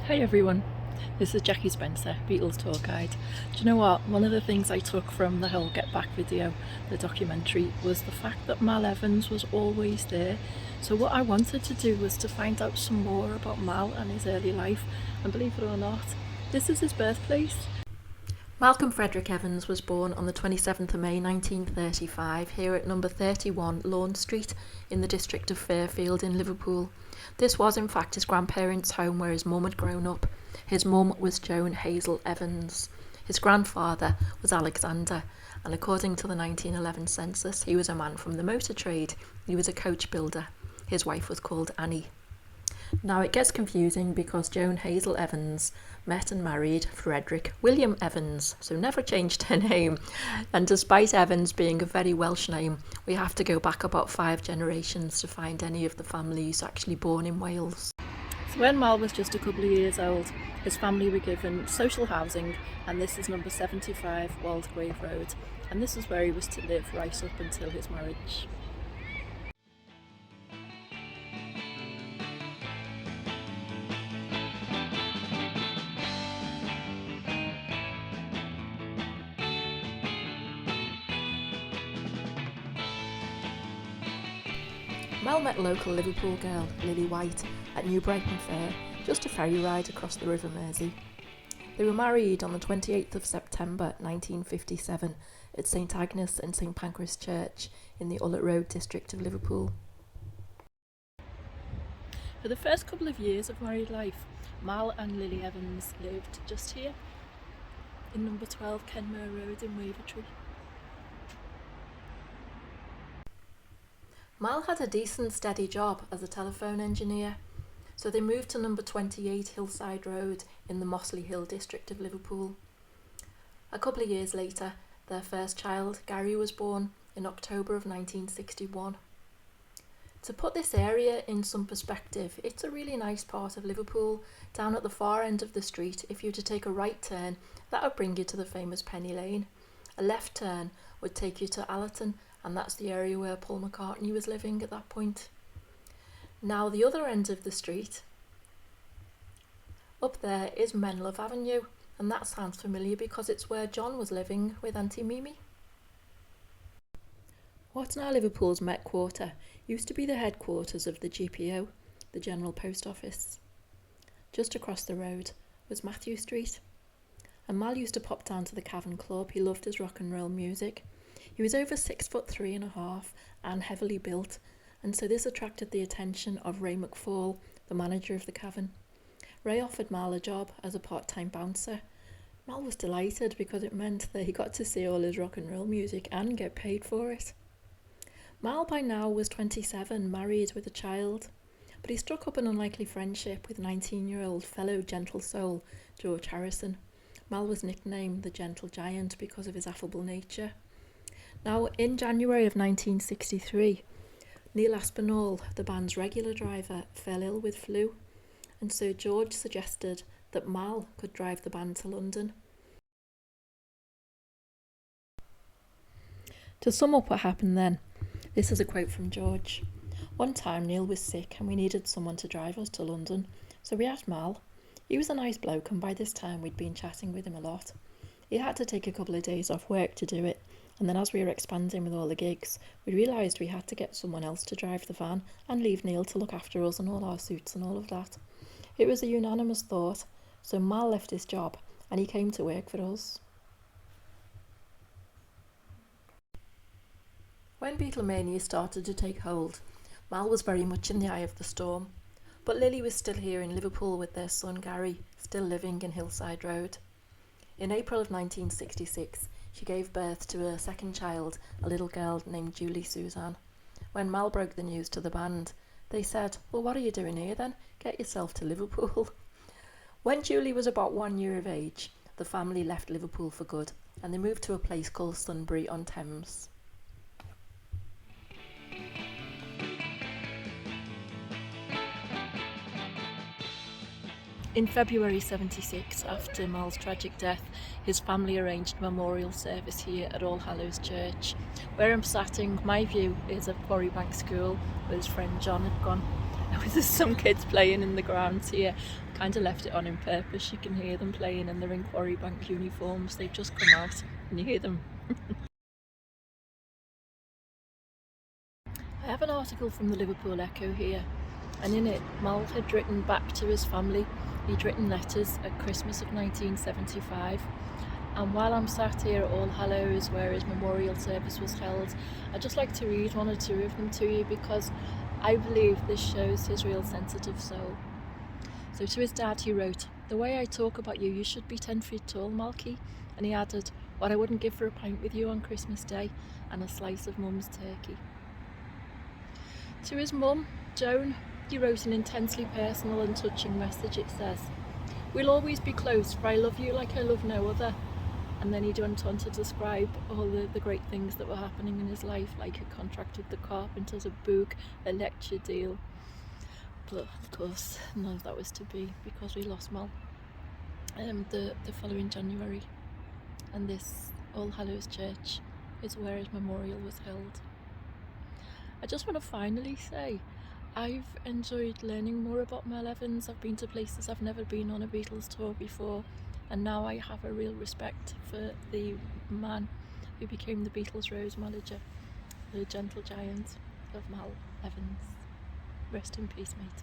Hey everyone, this is Jackie Spencer, Beatles tour guide. Do you know what? One of the things I took from the whole Get Back video, the documentary, was the fact that Mal Evans was always there. So what I wanted to do was to find out some more about Mal and his early life, and believe it or not, this is his birthplace. Malcolm Frederick Evans was born on the 27th of May 1935 here at number 31 Lawn Street in the district of Fairfield in Liverpool. This was in fact his grandparents' home where his mum had grown up. His mum was Joan Hazel Evans. His grandfather was Alexander, and according to the 1911 census, he was a man from the motor trade. He was a coach builder. His wife was called Annie. Now it gets confusing because Joan Hazel Evans met and married Frederick William Evans, so never changed her name. And despite Evans being a very Welsh name, we have to go back about 5 generations to find any of the families actually born in Wales. So when Mal was just a couple of years old, his family were given social housing, and this is number 75 Waldegrave Road, and this is where he was to live right up until his marriage. Mal met local Liverpool girl Lily White at New Brighton Fair, just a ferry ride across the River Mersey. They were married on the 28th of September 1957 at St Agnes and St Pancras Church in the Ullet Road district of Liverpool. For the first couple of years of married life, Mal and Lily Evans lived just here in number 12 Kenmure Road in Wavertree. Mal had a decent steady job as a telephone engineer, so they moved to number 28 Hillside Road in the Mossley Hill district of Liverpool. A couple of years later, their first child, Gary, was born in October of 1961. To put this area in some perspective, it's a really nice part of Liverpool. Down at the far end of the street, if you were to take a right turn, that would bring you to the famous Penny Lane. A left turn would take you to Allerton, and that's the area where Paul McCartney was living at that point. Now the other end of the street, up there, is Menlove Avenue, and that sounds familiar because it's where John was living with Auntie Mimi. What's now Liverpool's Met Quarter used to be the headquarters of the GPO, the General Post Office. Just across the road was Matthew Street, and Mal used to pop down to the Cavern Club. He loved his rock and roll music. He was over 6'3.5" and heavily built, and so this attracted the attention of Ray McFall, the manager of the Cavern. Ray offered Mal a job as a part-time bouncer. Mal was delighted because it meant that he got to see all his rock and roll music and get paid for it. Mal by now was 27, married with a child, but he struck up an unlikely friendship with 19-year-old fellow gentle soul George Harrison. Mal was nicknamed the Gentle Giant because of his affable nature. Now, in January of 1963, Neil Aspinall, the band's regular driver, fell ill with flu, and so George suggested that Mal could drive the band to London. To sum up what happened then, this is a quote from George. "One time Neil was sick and we needed someone to drive us to London, so we asked Mal. He was a nice bloke, and by this time we'd been chatting with him a lot. He had to take a couple of days off work to do it, and then as we were expanding with all the gigs, we realised we had to get someone else to drive the van and leave Neil to look after us and all our suits and all of that. It was a unanimous thought, so Mal left his job and he came to work for us." When Beatlemania started to take hold, Mal was very much in the eye of the storm, but Lily was still here in Liverpool with their son Gary, still living in Hillside Road. In April of 1966, she gave birth to a second child, a little girl named Julie Suzanne. When Mal broke the news to the band, they said, "Well, what are you doing here then? Get yourself to Liverpool." When Julie was about 1 year of age, the family left Liverpool for good, and they moved to a place called Sunbury-on-Thames. In February 76, after Mal's tragic death, his family arranged a memorial service here at All Hallows Church. Where I'm sat in my view is of Quarrybank School, where his friend John had gone. There's some kids playing in the grounds here. Kind of left it on in purpose. You can hear them playing and they're in Quarry Bank uniforms. They've just come out and you hear them. I have an article from the Liverpool Echo here, and in it Mal had written back to his family. He'd written letters at Christmas of 1975, and while I'm sat here at All Hallows where his memorial service was held, I'd just like to read one or two of them to you because I believe this shows his real sensitive soul. So to his dad he wrote, "The way I talk about you, you should be 10 feet tall, Malky." And he added, "What I wouldn't give for a pint with you on Christmas Day and a slice of Mum's turkey." To his mum, Joan, he wrote an intensely personal and touching message. It says, "We'll always be close, for I love you like I love no other." And then he went on to describe all the great things that were happening in his life, like a contract with the carpenters, a book, a lecture deal. But of course, none of that was to be because we lost Mal the following January. And this All Hallows Church is where his memorial was held. I just want to finally say, I've enjoyed learning more about Mal Evans. I've been to places I've never been on a Beatles tour before, and now I have a real respect for the man who became the Beatles Road Manager, the gentle giant of Mal Evans. Rest in peace, mate.